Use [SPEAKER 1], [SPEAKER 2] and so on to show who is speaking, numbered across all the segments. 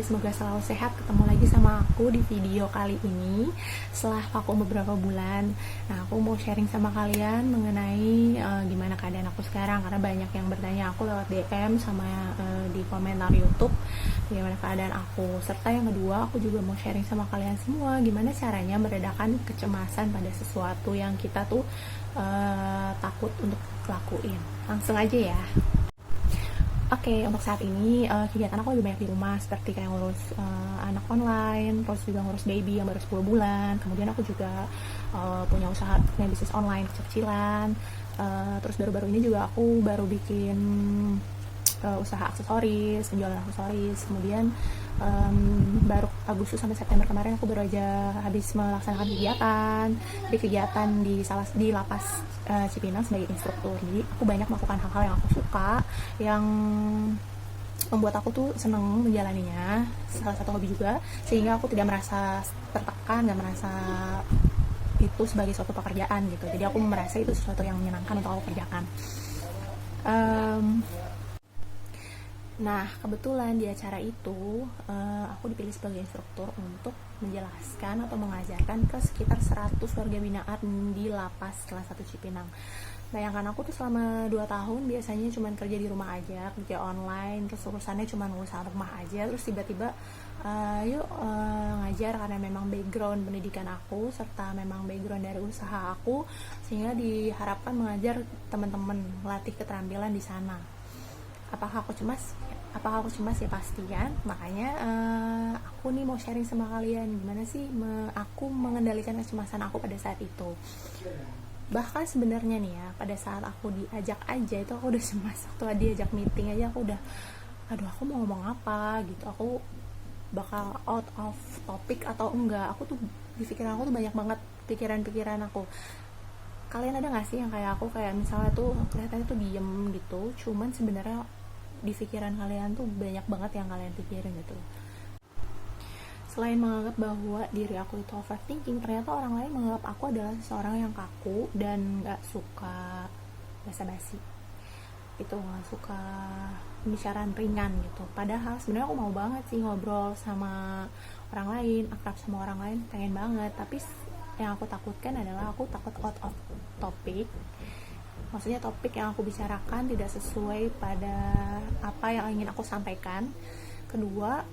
[SPEAKER 1] semoga selalu sehat. Ketemu lagi sama aku di video kali ini setelah vakum beberapa bulan. Nah, aku mau sharing sama kalian mengenai gimana keadaan aku sekarang, karena banyak yang bertanya aku lewat DM sama di komentar YouTube gimana keadaan aku. Serta yang kedua, aku juga mau sharing sama kalian semua gimana caranya meredakan kecemasan pada sesuatu yang kita tuh takut untuk lakuin. Langsung aja ya. Oke, untuk saat ini kegiatan aku lebih banyak di rumah, seperti kayak ngurus anak online, terus juga ngurus baby yang baru 10 bulan. Kemudian aku juga punya bisnis online kecil-kecilan. Terus baru-baru ini juga aku baru bikin usaha aksesoris, penjualan aksesoris. Kemudian baru Agustus sampai September kemarin aku baru aja habis melaksanakan kegiatan di lapas Cipinang sebagai instruktur. Jadi aku banyak melakukan hal-hal yang aku suka, yang membuat aku tuh seneng menjalaninya, salah satu hobi juga, sehingga aku tidak merasa tertekan, gak merasa itu sebagai suatu pekerjaan gitu. Jadi aku merasa itu sesuatu yang menyenangkan untuk aku kerjakan. Nah, kebetulan di acara itu aku dipilih sebagai instruktur untuk menjelaskan atau mengajarkan ke sekitar 100 warga binaan di lapas kelas 1 Cipinang. Bayangkan, aku tuh selama 2 tahun biasanya cuma kerja di rumah aja, kerja online, terus urusannya cuma urusan rumah aja, terus tiba-tiba ngajar karena memang background pendidikan aku serta memang background dari usaha aku, sehingga diharapkan mengajar teman-teman, melatih keterampilan di sana. Apakah aku cemas? Ya pastikan. Makanya aku nih mau sharing sama kalian gimana sih aku mengendalikan kecemasan aku pada saat itu. Bahkan sebenarnya nih ya, pada saat aku diajak aja itu aku udah cemas. Waktu diajak meeting aja aku udah, aduh aku mau ngomong apa gitu, aku bakal out of topic atau enggak. Aku tuh di pikiran aku tuh banyak banget pikiran-pikiran aku. Kalian ada gak sih yang kayak aku, kayak misalnya tuh kelihatannya tuh diem gitu, cuman sebenarnya di pikiran kalian tuh banyak banget yang kalian pikirin gitu. Selain menganggap bahwa diri aku itu overthinking, ternyata orang lain menganggap aku adalah seseorang yang kaku dan gak suka basa-basi. Itu gak suka pembicaraan ringan gitu. Padahal sebenarnya aku mau banget sih ngobrol sama orang lain, akrab sama orang lain, pengen banget. Tapi yang aku takutkan adalah aku takut out of topic. Maksudnya topik yang aku bicarakan tidak sesuai pada apa yang ingin aku sampaikan. Kedua,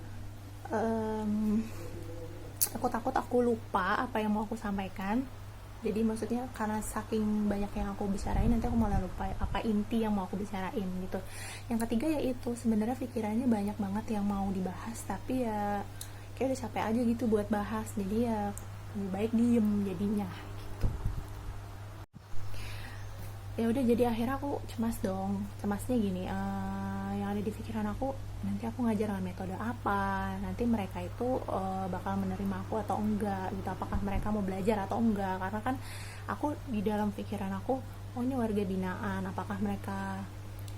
[SPEAKER 1] aku takut aku lupa apa yang mau aku sampaikan. Jadi maksudnya karena saking banyak yang aku bicarain, nanti aku malah lupa apa inti yang mau aku bicarain gitu. Yang ketiga yaitu sebenarnya pikirannya banyak banget yang mau dibahas, tapi ya kayak udah capek aja gitu buat bahas. Jadi ya lebih baik diem jadinya. Ya udah, jadi akhirnya aku cemas dong. Cemasnya gini, yang ada di pikiran aku, nanti aku ngajar dengan metode apa, nanti mereka itu bakal menerima aku atau enggak gitu, apakah mereka mau belajar atau enggak. Karena kan aku di dalam pikiran aku, oh ini warga binaan, apakah mereka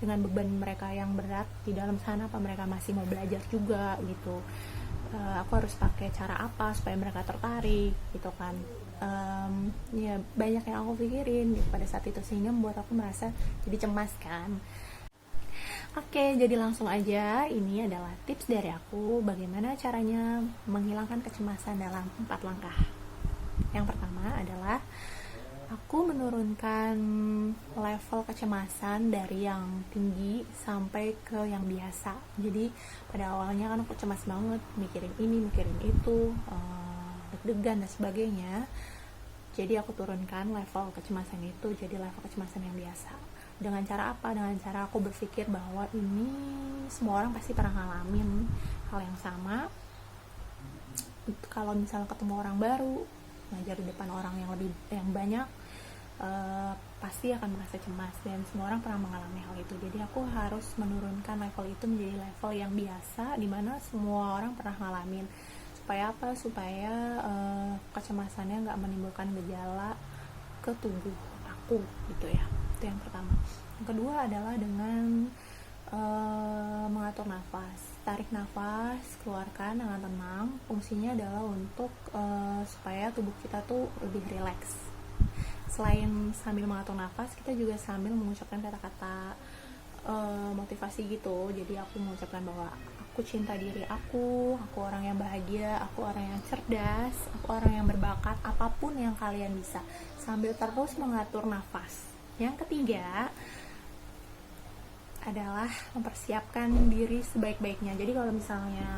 [SPEAKER 1] dengan beban mereka yang berat di dalam sana, apa mereka masih mau belajar juga gitu. Aku harus pakai cara apa supaya mereka tertarik gitu kan. Ya banyak yang aku pikirin gitu pada saat itu, sehingga membuat aku merasa jadi cemas kan. Oke, jadi langsung aja, ini adalah tips dari aku bagaimana caranya menghilangkan kecemasan dalam 4 langkah. Yang pertama adalah aku menurunkan level kecemasan dari yang tinggi sampai ke yang biasa. Jadi pada awalnya kan aku cemas banget, mikirin ini, mikirin itu, deg-degan dan sebagainya. Jadi aku turunkan level kecemasan itu jadi level kecemasan yang biasa. Dengan cara apa? Dengan cara aku berpikir bahwa ini semua orang pasti pernah ngalamin hal yang sama. Kalau misalnya ketemu orang baru, ngajar di depan orang yang banyak, pasti akan merasa cemas, dan semua orang pernah mengalami hal itu. Jadi aku harus menurunkan level itu menjadi level yang biasa, dimana semua orang pernah ngalamin. Supaya apa? Supaya kecemasannya nggak menimbulkan gejala ke tubuh aku gitu ya. Itu yang pertama. Yang kedua adalah dengan mengatur nafas. Tarik nafas, keluarkan dengan tenang. Fungsinya adalah untuk supaya tubuh kita tuh lebih rileks. Selain sambil mengatur nafas, kita juga sambil mengucapkan kata-kata motivasi gitu. Jadi aku mengucapkan bahwa aku cinta diri aku orang yang bahagia, aku orang yang cerdas, aku orang yang berbakat, apapun yang kalian bisa, sambil terus mengatur nafas. Yang ketiga adalah mempersiapkan diri sebaik-baiknya. Jadi kalau misalnya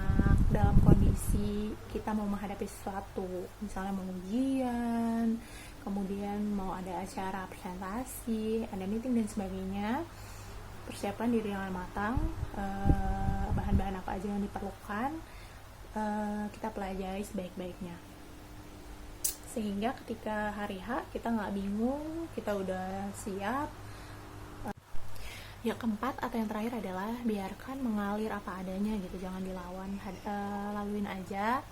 [SPEAKER 1] dalam kondisi kita mau menghadapi sesuatu, misalnya mau ujian, kemudian mau ada acara presentasi, ada meeting dan sebagainya, persiapkan diri dengan matang, bahan-bahan apa aja yang diperlukan, kita pelajari sebaik-baiknya, sehingga ketika hari H kita nggak bingung, kita udah siap. Yang keempat atau yang terakhir adalah biarkan mengalir apa adanya gitu, jangan dilawan, laluin aja.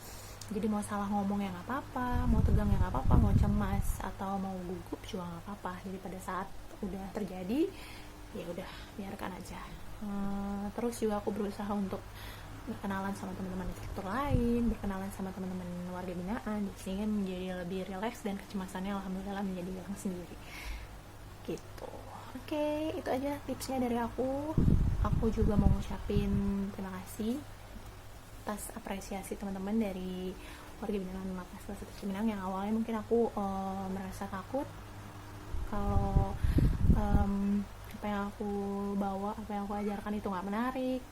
[SPEAKER 1] Jadi mau salah ngomong ya nggak apa-apa, mau tegang ya nggak apa-apa, mau cemas atau mau gugup juga nggak apa-apa. Jadi pada saat udah terjadi, ya udah biarkan aja. Terus juga aku berusaha untuk berkenalan sama teman-teman instruktur lain, berkenalan sama teman-teman warga binaan, sehingga menjadi lebih rileks dan kecemasannya alhamdulillah menjadi hilang sendiri. Gitu. Oke, itu aja tipsnya dari aku. Aku juga mau ngucapin terima kasih atas apresiasi teman-teman dari warga binaan Lapas Kelas 1 Cipinang, yang awalnya mungkin aku merasa takut kalau apa yang aku bawa, apa yang aku ajarkan itu nggak menarik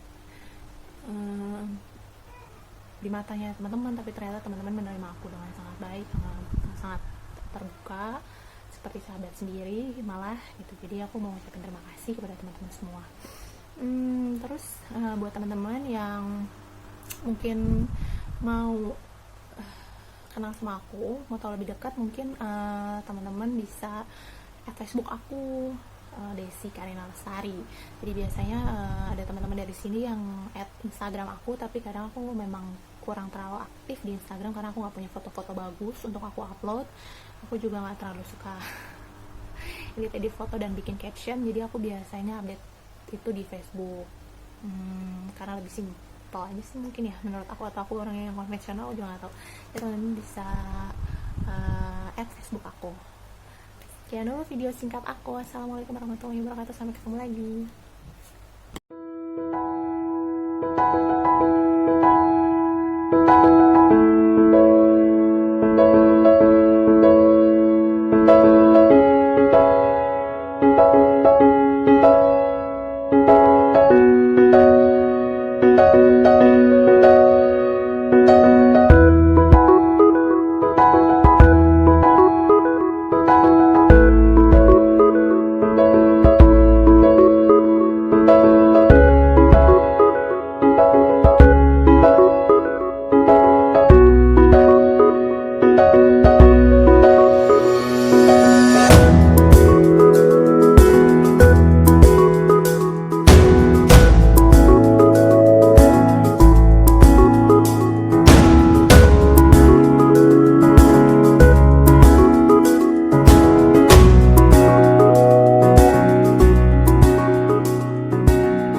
[SPEAKER 1] di matanya teman-teman, tapi ternyata teman-teman menerima aku dengan sangat baik, sangat terbuka, seperti sahabat sendiri malah gitu. Jadi aku mau ucapin terima kasih kepada teman-teman semua. Terus buat teman-teman yang mungkin mau kenal sama aku, mau tahu lebih dekat, mungkin teman-teman bisa Facebook aku, Desi Karina Lestari. Jadi biasanya ada teman-teman dari sini yang add Instagram aku, tapi kadang aku memang kurang terlalu aktif di Instagram karena aku nggak punya foto-foto bagus untuk aku upload. Aku juga nggak terlalu suka edit foto dan bikin caption, jadi aku biasanya update itu di Facebook, karena lebih simpel aja sih mungkin ya menurut aku, atau aku orang yang konvensional, juga nggak tahu ya. Teman-teman bisa add Facebook aku. Sekian dulu video singkat aku. Assalamualaikum warahmatullahi wabarakatuh, sampai ketemu lagi.